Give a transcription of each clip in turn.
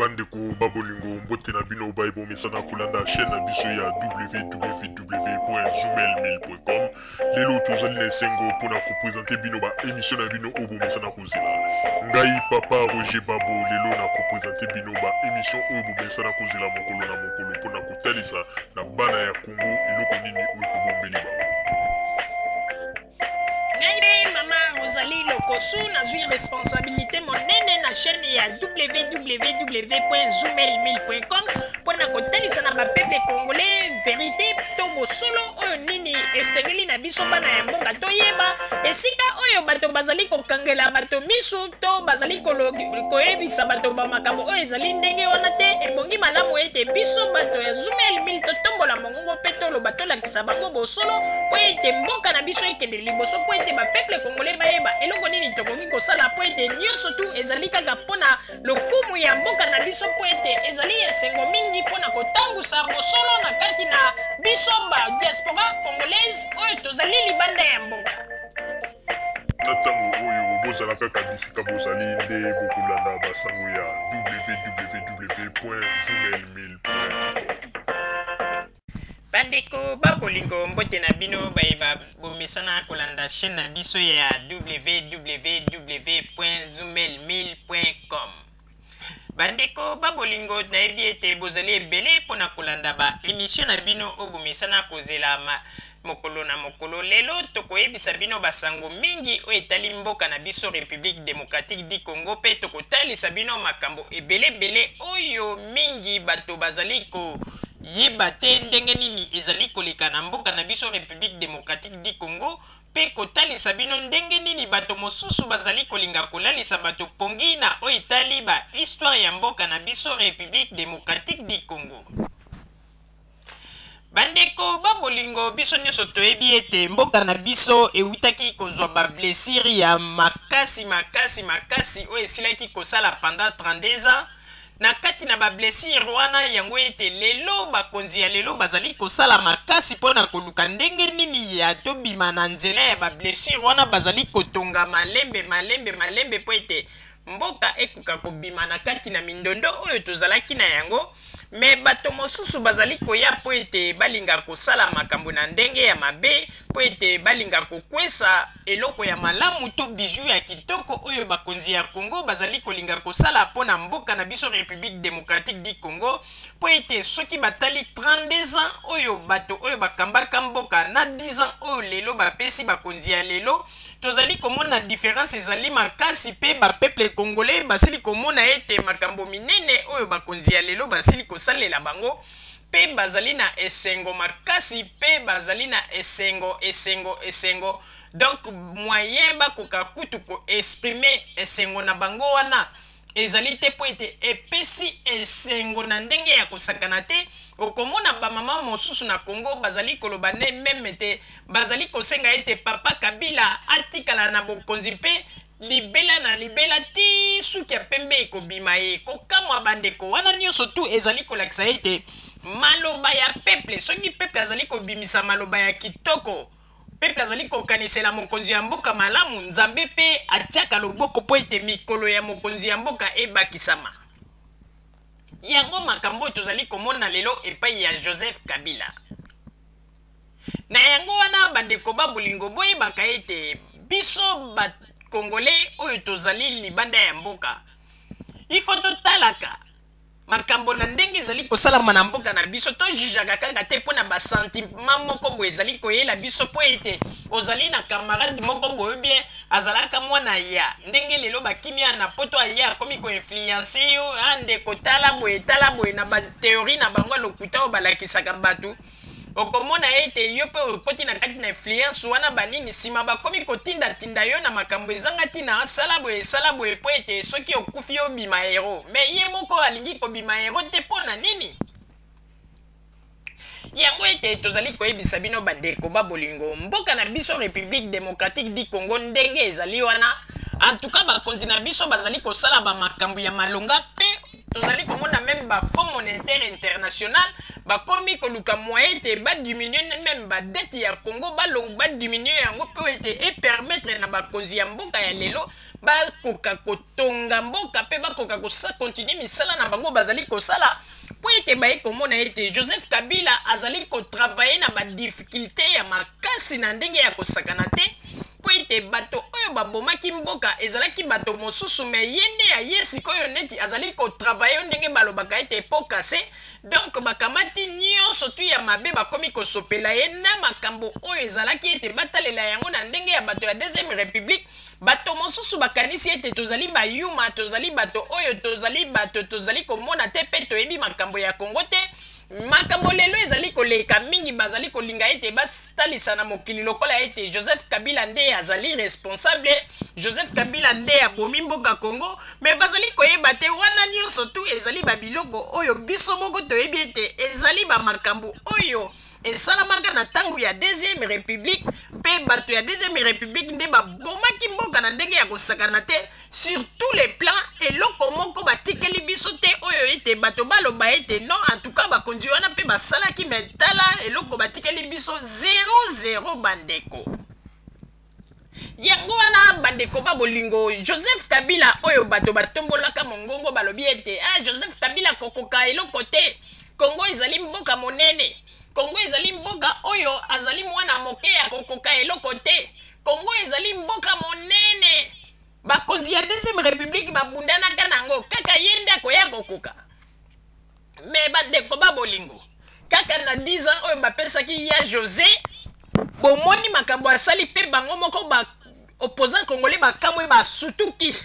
Bandeko babolingo mbote na bino baibo mesana kulanda chaîne na biso ya www.zoomel1000.com. Lelo tozali na esengo pona ko présenter bino ba émission na bino obo mesana kozela. Ngai papa Roger Babo lelo na ko présenter bino ba émission obo mesana kozela mokolo na mokolo pona kotalisa na bana ya Congo eloko nini oyo tobombeli ba. Rosalie Lokosu na zui responsabilité monene na chaîne ya www.zoomel1000.com pour na kotalisa na ba peuple congolais vérité to bosolo oyo nini esengeli na biso bana ya mboka toyeba esika oyo bato bazali kokangela bato misu to bazali koyebisa bato ba makambo oyo ezali ndenge wana te ebongi malamu ete biso bato ya Zoomel 1000 totombola mongongo pe toloba tolakisa bango bosolo po ete mboka na biso ekende liboso po ete ba peuple congolais bayeba eloko nini tokoki kosala po ete nyonso tu ezali kaka mpona lokumu ya mboka na biso po ete ezali esengo mingi mpona kotangusa bosolo na kati na biso ba diaspora congolaise oyo tozali libanda ya mboka. Na ntango oyo bozalaka kabisika bozali nde bokolanda basango ya www.zoomel1000.com. Bandeko babolingo mbote na bino bayeba bomesana kolanda chaîne na biso ya www.zoomel1000.com. Bandeko babolingo nayebi ete bozali ebele mpona kolanda ba émission na bino oyo bomesana kozela mokolo na mokolo. Lelo tokoyebisa bino basango mingi oyo etali mboka na biso République démocratique du Congo pe tokotalisa bino makambo ebele oyo mingi bato bazali yeba te ndenge nini ezali koleka na mboka na biso République démocratique du Congo pe kotalisa bino ndenge nini bato mosusu bazali kolinga kolalisa bato pongi na oyo etali ba histoire ya mboka na biso République démocratique du Congo. Bandeko babolingo biso nyonso toyebi ete mboka na biso ewutaki kozwa ba blessure ya makasi oyo esilaki kosala pendant 32 ans. Na kati na ba blessure wana yango ete lelo bakonzi ya lelo bazali kosala makasi mpona koluka ndenge nini ya tobima na nzela ya ba blessure wana bazali kotonga malembe po ete mboka ekoka kobima na kati na mindondo oyo tozalaki na yango. Me bato mosusu bazali koya po ete balinga kosala makambo na ndenge ya mabe po ete balinga kokwesa eloko ya malamu to bijou ya kitoko oyo bakonzi ya Congo bazali kolinga kosala mpona mboka na biso République démocratique du Congo po ete soki batali 32 ans oyo bato oyo bakambaka mboka na 10 ans oyo lelo bapesi bakonzi ya lelo tozali komona différence ezali makasi pe ba peuple congolais basili komona ete makambo minene oyo bakonzi ya lelo basili kosalela bango pe bazali na esengo makasi pe bazali na esengo donc moyen bakoka kutu ko exprimer esengo na bango wana ezali te po ete epesi esengo na ndenge ya kosakana te. Okomona ba mama mosusu na Congo bazali koloba ne meme te bazali kosenga ete papa Kabila atikala na bokonzi pe libela ti suki ya pembe ekobima ye kokamwa bandeko wana nyonso tu ezali kolakisa ete maloba ya peuple soki peuple azali kobimisa maloba ya kitoko peuple azali kokanisela mokonzi ya mboka malamu nzambe pe atiaka loboko po ete mikolo ya mokonzi ya mboka ebakisama. Yango makambo tozali komona lelo epai ya Joseph Kabila na yango wana bandeko babolingo boyebaka ete biso ba Congolais oyo tozali libanda ya mboka ifo totalaka makambo na ndenge ezali kosalama na mboka na biso to jujaka kaka te mpona basentiment moko boye ezali koyela biso po ete ozali na camarade moko boye bien azalaka mwana ya ndenge lelo bakimia na poto aya akomi koinfluence yo ndeko tala boye na bateori na bango lokuta oyo balakisaka bato okomona ete yo pe okoti na kati na influence wana banini nsima bakomi kotinda yo na makambo ezanga ntina sala boye po ete soki okufi yo bima hero me ye moko alingi kobima hero te mpona nini. Yango ete tozali koyebisa bino bandeko babolingo mboka na biso République démocratique du Congo ndenge ezali wana en tout cas bakonzi na biso bazali kosala ba makambo ya malonga pe tozali komona même ba Fonds monétaire international bakomi koluka moyen ete badiminuer même badete ya Congo badiminuer yango mpo ete epermettre na bakonzi ya mboka ya lelo bakoka kotonga mboka mpe bakoka continue misala na bango bazali kosala mpo ete baye komona ete Joseph Kabila azali kotravaille na badifficulté ya makasi na ndenge ya kosakana te mpo ete bato oyo babomaki mboka ezalaki bato mosusu me ye nde aye sikoyo neti azali kotravaille ndenge balobaka ete po kase donc bakamati nyonso tu ya mabe bakomi kosopela ye na makambo oyo ezalaki ete batalela yango na ndenge ya bato ya deuxième république bato mosusu bakanisi ete tozali bayuma tozali bato oyo tozali komona te mpe toyebi makambo ya Kongo te makambo lelo ezali koleka mingi bazali kolinga ete batalisa na mokili lokola ete Joseph Kabila nde azali responsable Joseph Kabila nde abomi mboka Congo me bazali koyeba te wana nyonso tu ezali babiloko oyo biso moko toyebi ete ezali bamakambo oyo esalamaka na ntango ya deuxième république mpe bato ya deuxième république nde babomaki mboka na ndenge ya kosakana te sur tous les plans eloko moko batikeli biso te oyo ete bato baloba ete non en tout cas bakonzi wana mpe basalaki metala eloko batikeli biso 0-0 bandeko yango wana bandeko babolingo Joseph Kabila oyo bato batombolaka mongongo balobi ete Joseph Kabila kokoka eloko te Congo ezali mboka monene Congo ezali mboka oyo azali mwana moke ya kokoka eloko te Congo ezali mboka monene bakonzi ya deuxième république babundanaka nango kaka yende akoya kokoka me bandeko babolingo kaka na 10 ans oyo bapesaki ya José bomoni makambo asali mpe bango moko ba opposant congolais bakamwe basutuki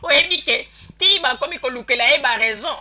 oyebi ke ti bakomi kolukela ye baraison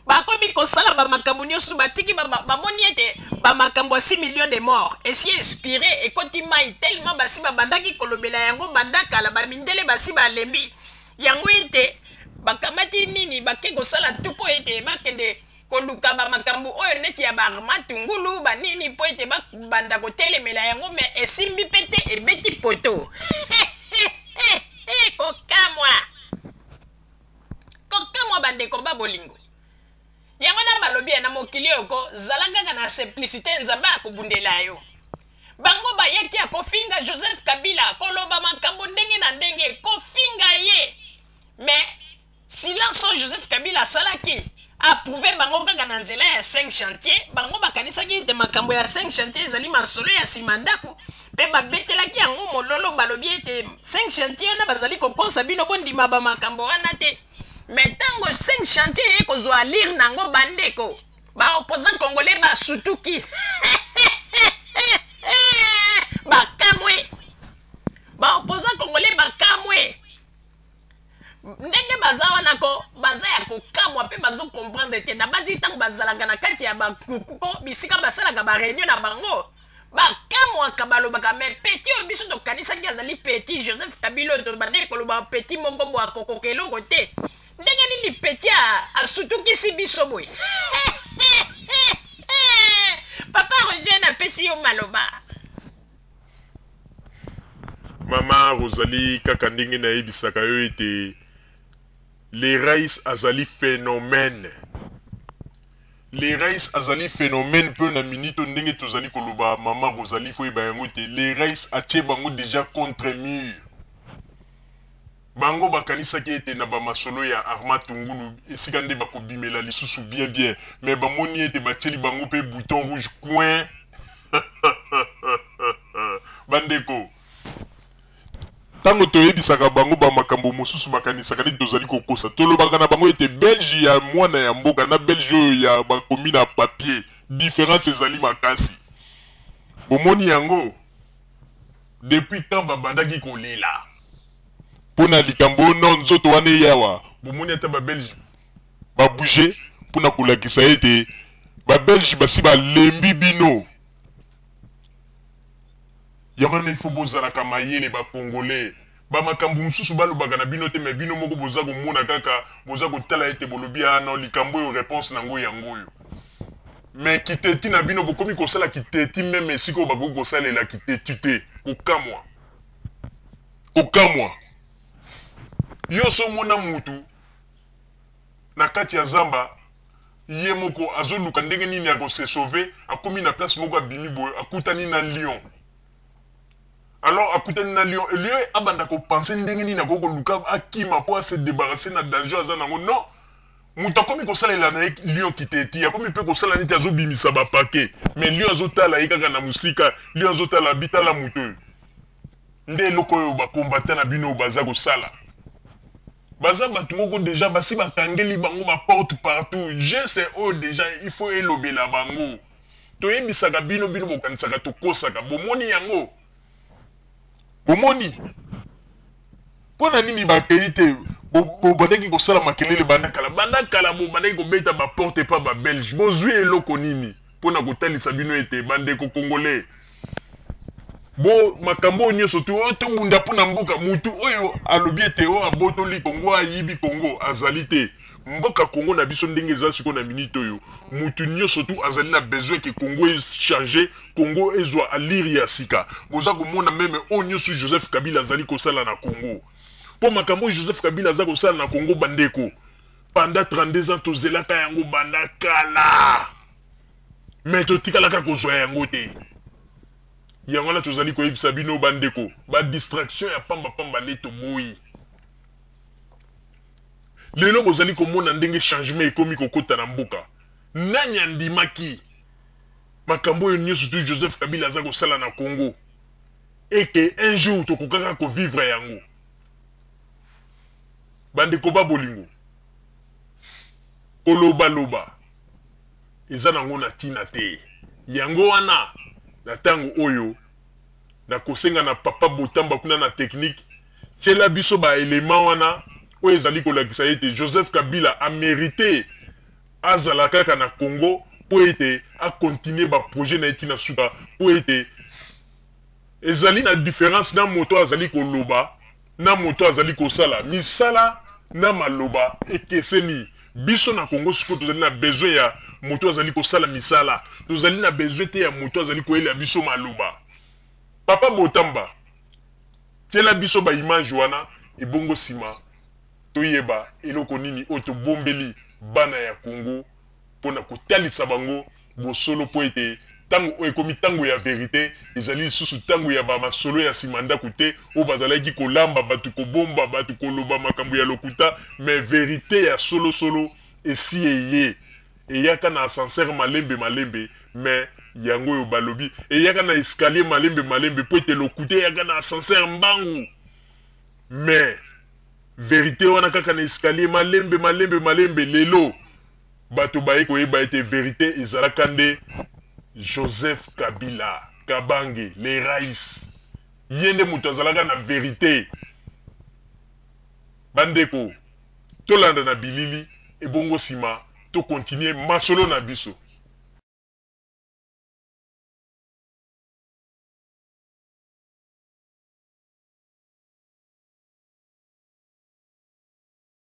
bakomi kosala bamakambo nyonso batiki bamoni ete bamakambo ya 6 millions de morts esi inspiré ekoti mai tellement basi babandaki kolobela yango bandakala bamindele basi balembi yango ete bakamati nini bake kosala tu mpo ete bakende koluka bamakambo oyo neti ya bamatungulu banini mpo ete babanda kotelemela yango me esimbi mpe te ebeti poto kokamwa bandeko babolingo yango na balobi na mokili oko zala kaka na simplicité nzambe akobundela yo bango bayaki akofinga Joseph Kabila koloba makambo ndenge na ndenge kofinga ye mais silence Joseph Kabila asalaki approuvé bango kaka na nzela ya 5 chantier bango bakanisaki ete makambo ya 5 chantier ezali masolo ya nsima ndako mpe babetelaki yango mololo balobi ete 5 chantier wana bazali kokosa bino bondima bamakambo wana te mais ntango 5 chantier ekozwa lire nango bandeko baopposant congolais basutuki bakamwe baopposant congolais bakamwe ndenge baza wana ko baza ya kokamwa mpe bazokomprendre te na bazi ntango bazalaka na kati ya bakukuko bisika basalaka bareunion na bango bakamwaka balobaka me peti oyo biso tokanisaki azali peti Joseph Kabila oyo tobandeki koloba peti moko bo akokoka eloko te ndenge nini peti asutukisi biso boye papa Roger napesi yo maloba mama Rosalie kaka ndenge nayebisaka yo ete les raïs azali phénomène les raïs azali phénomène mpe na minute ndenge tozali koloba mama Rosalie fo yeba yango te les raïs atie bango déjà contre mur bango bakanisaki ete na bamasolo ya Armand Tungulu esika nde bakobimela lisusu bien mais bamoni ete batieli bango mpe bouton rouge coin bandeko tango toyebisaka bango bamakambo mosusu bakanisaka neti tozali kokosa tolobaka na bango ete belge ya mwana ya mboka na belge oyo ya bakomi na papier différence ezali makasi bomoni yango depuis temps babandaki kolela mpo na likambo ono nzoto wana eyawa bomoni ata babelge babouge mpo na kolakisa ete babelge basi balembi bino yango wana ifo bozalaka mayele bakongolais bamakambo mosusu balobaka na bino te me bino moko boza komona kaka boza kotala ete bolobi ana likambo oyo réponse nango yango oyo me kiteti na bino bokomi kosala kiteti meme esika oyo bakoki kosalela kiteti te kokamwa yo so mona mutu na kati ya zamba ye moko azoluka ndenge nini ako se sauver akomi na place moko abimi boye akutani na lion. Alors akutani na lion et lion abanda ko penser ndenge nini ako luka akima po se débarrasser na danger azanango non. Muta komi ko sala la na lion kiteti akomi pe ko sala niti azobimisa ba paquet mais lion azotala ikaka na musika lion azotala bitala muto. Nde loko yo ba combattant na bino baza ko sala. Baza batu moko déjà basi bakangeli bango ba porte partout. Je sais oh déjà il faut élober la bango. To yebisaka bino bino bokanisaka to kosaka bomoni yango. Bomoni. Pona nini bakeite bo bandeki ko sala makelele bandakala bo bandeki ko beta ba porte pas ba belge. Bozwi eloko nini pona ko talisa bino ete bandeko congolais. Bo makambo nyonso tu to bunda pona mboka mutu oyo alobi ete o abotoli Congo ayibi Congo azali te mboka Congo na biso ndenge za siko na minute oyo mutu nyonso tu azali na besoin que Congo changer Congo ezwa aliri ya sika boza komona meme o nyonso Joseph Kabila azali kosala na Congo po makambo Joseph Kabila azali kosala na Congo bandeko pendant 32 ans tozelaka yango banda kala mais totikalaka kozwa yango te. Yangona tozali ko yebisa bino bandeko ba distraction ya pamba leto boyi lelo bozali komona ndenge changement ekomi kokota na mboka nanya ndimaki makambo yo nyonso tu Joseph Kabila aza kosala na Congo et que un jour tokokaka ko vivre yango bandeko ba bolingo koloba eza nango na tina te yango wana na tango oyo na kosenga na papa Botamba kuna na technique tshela biso ba élément wana oyo ezali kolakisa ete Joseph Kabila a mérité azala kaka na Congo po ete a continuer ba projet na etina suka po ete ezali na différence na moto azali koloba na moto azali kosala misala na maloba ekeseni biso na Congo siko tozali na besoin ya moto azali kosala misala tozali na besoin te ya moto azali koyela biso maloba papa Botamba tela biso ba image wana ebongo sima toyeba eloko nini oto bombeli bana ya Congo pona kotalisa bango bosolo po ete tango ekomi tango ya vérité ezali susu tango ya ba masolo ya simanda kute o bazalaki kolamba batu kobomba batu koloba makambo ya lokuta mais vérité ya solo esi eye eyaka na ascenseur malembe mais yango yo balobi eyaka na escalier malembe po ete lokuta eyaka na ascenseur mbangu mais vérité wana kaka na escalier malembe lelo bato baye koyeba ete vérité ezalaka nde Joseph Kabila Kabange les Raïs yende mutu azalaka na vérité bandeko tolanda na bilili ebongo sima to continuer masolo na biso